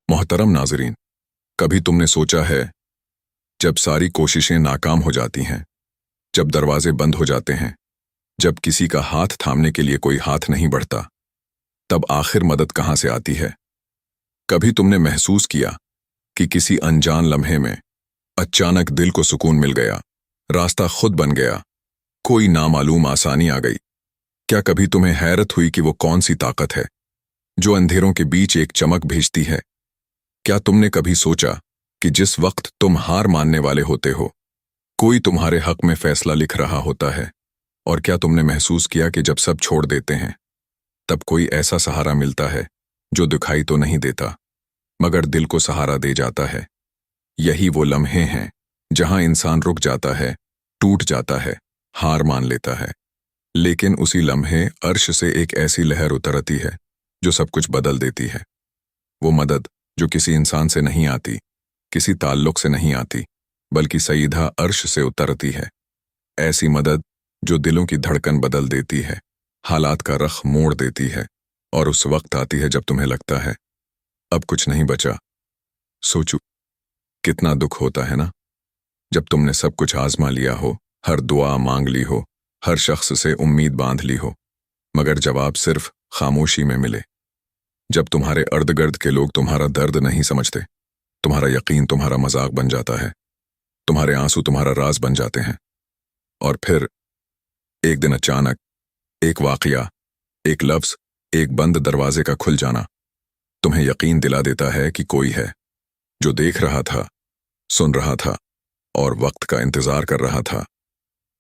मोहतरम नाज़रीन, कभी तुमने सोचा है जब सारी कोशिशें नाकाम हो जाती हैं, जब दरवाजे बंद हो जाते हैं, जब किसी का हाथ थामने के लिए कोई हाथ नहीं बढ़ता, तब आखिर मदद कहाँ से आती है? कभी तुमने महसूस किया कि किसी अनजान लम्हे में अचानक दिल को सुकून मिल गया, रास्ता खुद बन गया, कोई नामालूम आसानी आ गई? क्या कभी तुम्हें हैरत हुई कि वो कौन सी ताकत है जो अंधेरों के बीच एक चमक भेजती है? क्या तुमने कभी सोचा कि जिस वक्त तुम हार मानने वाले होते हो, कोई तुम्हारे हक में फैसला लिख रहा होता है? और क्या तुमने महसूस किया कि जब सब छोड़ देते हैं, तब कोई ऐसा सहारा मिलता है जो दिखाई तो नहीं देता, मगर दिल को सहारा दे जाता है? यही वो लम्हे हैं जहां इंसान रुक जाता है, टूट जाता है, हार मान लेता है, लेकिन उसी लम्हे अर्श से एक ऐसी लहर उतरती है जो सब कुछ बदल देती है। वो मदद जो किसी इंसान से नहीं आती, किसी ताल्लुक से नहीं आती, बल्कि सीधा अर्श से उतरती है। ऐसी मदद जो दिलों की धड़कन बदल देती है, हालात का रख मोड़ देती है, और उस वक्त आती है जब तुम्हें लगता है अब कुछ नहीं बचा। सोचो, कितना दुख होता है ना, जब तुमने सब कुछ आजमा लिया हो, हर दुआ मांग ली हो, हर शख्स से उम्मीद बांध ली हो, मगर जवाब सिर्फ खामोशी में मिले। जब तुम्हारे अर्द गिर्द के लोग तुम्हारा दर्द नहीं समझते, तुम्हारा यकीन तुम्हारा मजाक बन जाता है, तुम्हारे आंसू तुम्हारा राज बन जाते हैं, और फिर एक दिन अचानक एक वाकया, एक लफ्ज, एक बंद दरवाजे का खुल जाना तुम्हें यकीन दिला देता है कि कोई है जो देख रहा था, सुन रहा था और वक्त का इंतजार कर रहा था।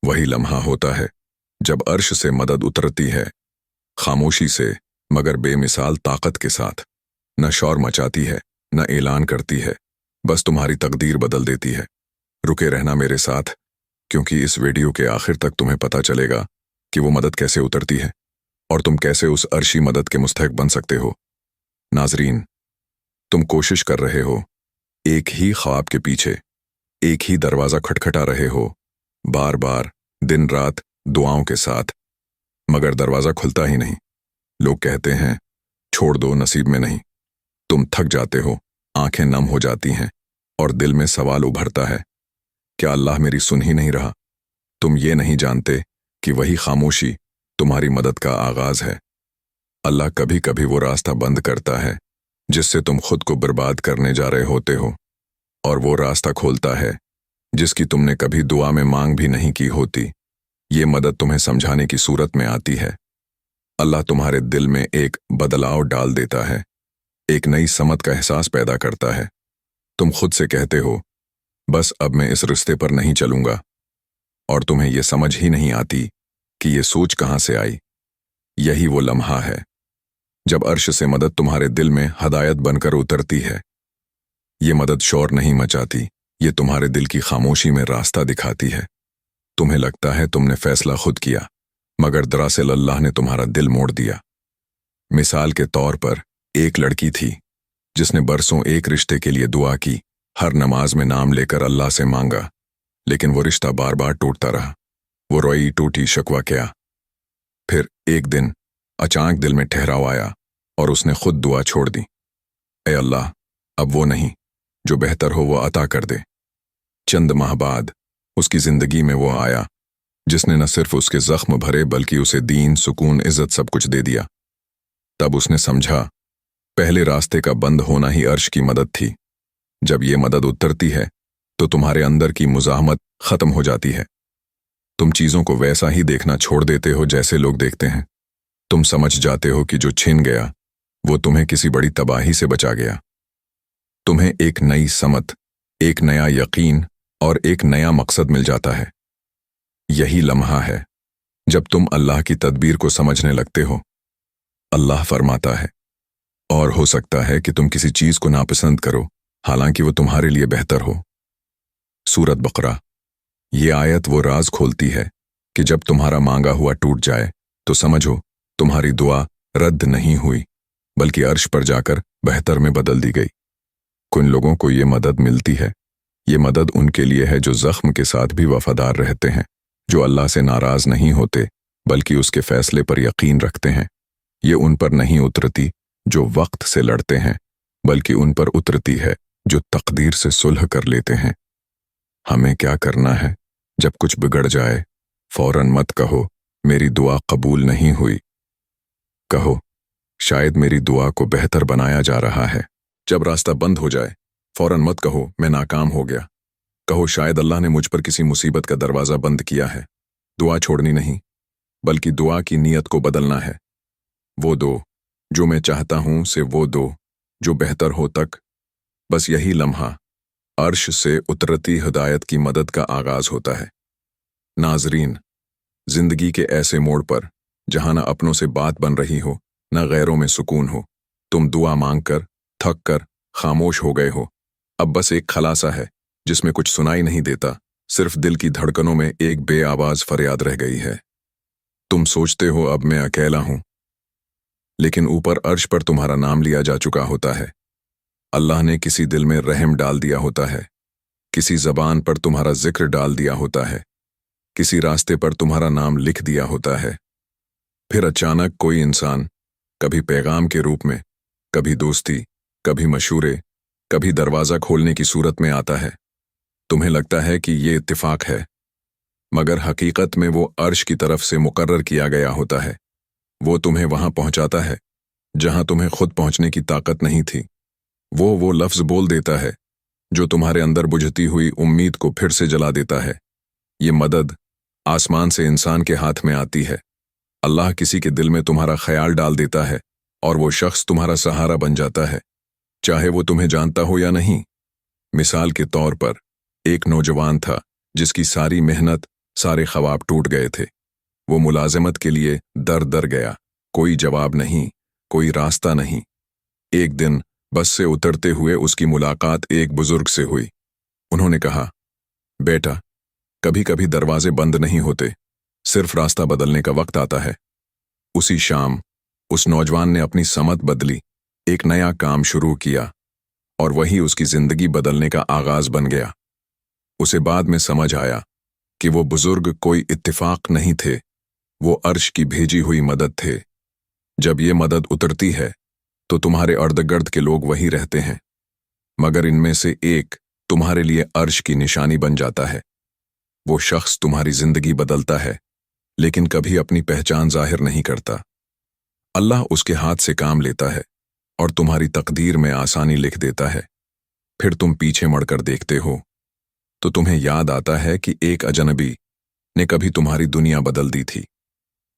वही लम्हा होता है जब अर्श से मदद उतरती है, खामोशी से मगर बेमिसाल ताकत के साथ। न शौर मचाती है, न ऐलान करती है, बस तुम्हारी तकदीर बदल देती है। रुके रहना मेरे साथ, क्योंकि इस वीडियो के आखिर तक तुम्हें पता चलेगा कि वो मदद कैसे उतरती है और तुम कैसे उस अर्शी मदद के मुस्तहिक बन सकते हो। नाजरीन, तुम कोशिश कर रहे हो, एक ही ख्वाब के पीछे एक ही दरवाजा खटखटा रहे हो, बार बार, दिन रात, दुआओं के साथ, मगर दरवाजा खुलता ही नहीं। लोग कहते हैं छोड़ दो, नसीब में नहीं। तुम थक जाते हो, आंखें नम हो जाती हैं और दिल में सवाल उभरता है, क्या अल्लाह मेरी सुन ही नहीं रहा? तुम ये नहीं जानते कि वही खामोशी तुम्हारी मदद का आगाज है। अल्लाह कभी कभी वो रास्ता बंद करता है जिससे तुम खुद को बर्बाद करने जा रहे होते हो, और वो रास्ता खोलता है जिसकी तुमने कभी दुआ में मांग भी नहीं की होती। ये मदद तुम्हें समझाने की सूरत में आती है। अल्लाह तुम्हारे दिल में एक बदलाव डाल देता है, एक नई समत का एहसास पैदा करता है। तुम खुद से कहते हो, बस अब मैं इस रिश्ते पर नहीं चलूंगा, और तुम्हें यह समझ ही नहीं आती कि ये सोच कहां से आई। यही वो लम्हा है जब अर्श से मदद तुम्हारे दिल में हदायत बनकर उतरती है। ये मदद शोर नहीं मचाती, ये तुम्हारे दिल की खामोशी में रास्ता दिखाती है। तुम्हें लगता है तुमने फैसला खुद किया, मगर दरअसल अल्लाह ने तुम्हारा दिल मोड़ दिया। मिसाल के तौर पर, एक लड़की थी जिसने बरसों एक रिश्ते के लिए दुआ की, हर नमाज में नाम लेकर अल्लाह से मांगा, लेकिन वो रिश्ता बार बार टूटता रहा। वो रोई टूटी, शकवा किया। फिर एक दिन अचानक दिल में ठहराव आया और उसने खुद दुआ छोड़ दी, ए अल्लाह, अब वो नहीं, जो बेहतर हो वो अता कर दे। चंद माह बाद उसकी जिंदगी में वो आया जिसने न सिर्फ उसके जख्म भरे बल्कि उसे दीन, सुकून, इज्जत सब कुछ दे दिया। तब उसने समझा, पहले रास्ते का बंद होना ही अर्श की मदद थी। जब ये मदद उतरती है तो तुम्हारे अंदर की मुज़ाहमत खत्म हो जाती है। तुम चीजों को वैसा ही देखना छोड़ देते हो जैसे लोग देखते हैं। तुम समझ जाते हो कि जो छिन गया वो तुम्हें किसी बड़ी तबाही से बचा गया। तुम्हें एक नई समत, एक नया यकीन और एक नया मकसद मिल जाता है। यही लम्हा है जब तुम अल्लाह की तदबीर को समझने लगते हो। अल्लाह फरमाता है, और हो सकता है कि तुम किसी चीज को नापसंद करो, हालांकि वो तुम्हारे लिए बेहतर हो। सूरत बकरा। ये आयत वो राज खोलती है कि जब तुम्हारा मांगा हुआ टूट जाए तो समझो तुम्हारी दुआ रद्द नहीं हुई, बल्कि अर्श पर जाकर बेहतर में बदल दी गई। कुछ लोगों को ये मदद मिलती है, ये मदद उनके लिए है जो जख्म के साथ भी वफादार रहते हैं, जो अल्लाह से नाराज नहीं होते बल्कि उसके फैसले पर यकीन रखते हैं। ये उन पर नहीं उतरती जो वक्त से लड़ते हैं, बल्कि उन पर उतरती है जो तकदीर से सुलह कर लेते हैं। हमें क्या करना है? जब कुछ बिगड़ जाए, फौरन मत कहो मेरी दुआ कबूल नहीं हुई। कहो शायद मेरी दुआ को बेहतर बनाया जा रहा है। जब रास्ता बंद हो जाए, फौरन मत कहो मैं नाकाम हो गया। कहो शायद अल्लाह ने मुझ पर किसी मुसीबत का दरवाज़ा बंद किया है। दुआ छोड़नी नहीं, बल्कि दुआ की नीयत को बदलना है। वो दो जो मैं चाहता हूं से वो दो जो बेहतर हो तक। बस यही लम्हा अर्श से उतरती हिदायत की मदद का आगाज होता है। नाजरीन, जिंदगी के ऐसे मोड़ पर जहां न अपनों से बात बन रही हो, न गैरों में सुकून हो, तुम दुआ मांगकर थक कर खामोश हो गए हो। अब बस एक खलासा है जिसमें कुछ सुनाई नहीं देता, सिर्फ दिल की धड़कनों में एक बेआवाज फरियाद रह गई है। तुम सोचते हो अब मैं अकेला हूं, लेकिन ऊपर अर्श पर तुम्हारा नाम लिया जा चुका होता है। अल्लाह ने किसी दिल में रहम डाल दिया होता है, किसी जबान पर तुम्हारा जिक्र डाल दिया होता है, किसी रास्ते पर तुम्हारा नाम लिख दिया होता है। फिर अचानक कोई इंसान, कभी पैगाम के रूप में, कभी दोस्ती, कभी मशूरे, कभी दरवाज़ा खोलने की सूरत में आता है। तुम्हें लगता है कि ये इत्तिफाक है, मगर हकीकत में वो अर्श की तरफ से मुकर्रर किया गया होता है। वो तुम्हें वहां पहुंचाता है जहां तुम्हें खुद पहुंचने की ताकत नहीं थी। वो लफ्ज़ बोल देता है जो तुम्हारे अंदर बुझती हुई उम्मीद को फिर से जला देता है। ये मदद आसमान से इंसान के हाथ में आती है। अल्लाह किसी के दिल में तुम्हारा ख्याल डाल देता है और वो शख्स तुम्हारा सहारा बन जाता है, चाहे वो तुम्हें जानता हो या नहीं। मिसाल के तौर पर एक नौजवान था जिसकी सारी मेहनत, सारे ख्वाब टूट गए थे। वो मुलाजमत के लिए दर दर गया, कोई जवाब नहीं, कोई रास्ता नहीं। एक दिन बस से उतरते हुए उसकी मुलाकात एक बुजुर्ग से हुई। उन्होंने कहा, बेटा, कभी कभी दरवाजे बंद नहीं होते, सिर्फ रास्ता बदलने का वक्त आता है। उसी शाम उस नौजवान ने अपनी समत बदली, एक नया काम शुरू किया, और वही उसकी जिंदगी बदलने का आगाज बन गया। उसे बाद में समझ आया कि वो बुजुर्ग कोई इत्तिफाक नहीं थे, वो अर्श की भेजी हुई मदद थे। जब ये मदद उतरती है तो तुम्हारे अर्द-गिर्द के लोग वही रहते हैं, मगर इनमें से एक तुम्हारे लिए अर्श की निशानी बन जाता है। वो शख्स तुम्हारी जिंदगी बदलता है, लेकिन कभी अपनी पहचान जाहिर नहीं करता। अल्लाह उसके हाथ से काम लेता है और तुम्हारी तकदीर में आसानी लिख देता है। फिर तुम पीछे मुड़कर देखते हो तो तुम्हें याद आता है कि एक अजनबी ने कभी तुम्हारी दुनिया बदल दी थी,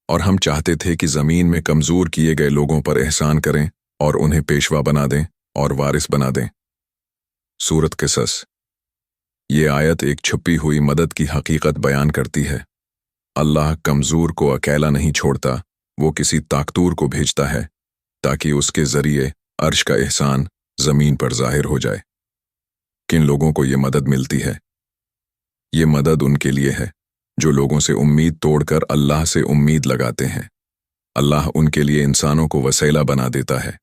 और हम चाहते थे कि जमीन में कमजोर किए गए लोगों पर एहसान करें और उन्हें पेशवा बना दें और वारिस बना दें। सूरत क़िसस। ये आयत एक छुपी हुई मदद की हकीकत बयान करती है। अल्लाह कमजोर को अकेला नहीं छोड़ता, वो किसी ताकतूर को भेजता है ताकि उसके जरिए अर्श का एहसान जमीन पर जाहिर हो जाए। किन लोगों को ये मदद मिलती है? ये मदद उनके लिए है जो लोगों से उम्मीद तोड़कर अल्लाह से उम्मीद लगाते हैं। अल्लाह उनके लिए इंसानों को वसीला बना देता है।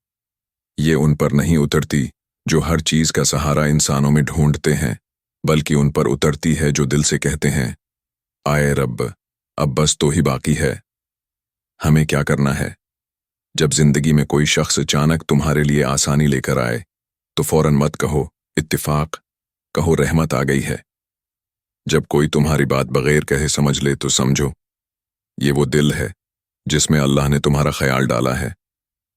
ये उन पर नहीं उतरती जो हर चीज का सहारा इंसानों में ढूंढते हैं, बल्कि उन पर उतरती है जो दिल से कहते हैं, आए रब, अब बस तो ही बाकी है। हमें क्या करना है? जब जिंदगी में कोई शख्स अचानक तुम्हारे लिए आसानी लेकर आए तो फौरन मत कहो इत्तिफाक, कहो रहमत आ गई है। जब कोई तुम्हारी बात बगैर कहे समझ ले तो समझो ये वो दिल है जिसमें अल्लाह ने तुम्हारा ख्याल डाला है।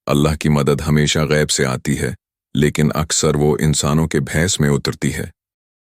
अल्लाह की मदद हमेशा गैब से आती है, लेकिन अक्सर वो इंसानों के भैंस में उतरती है।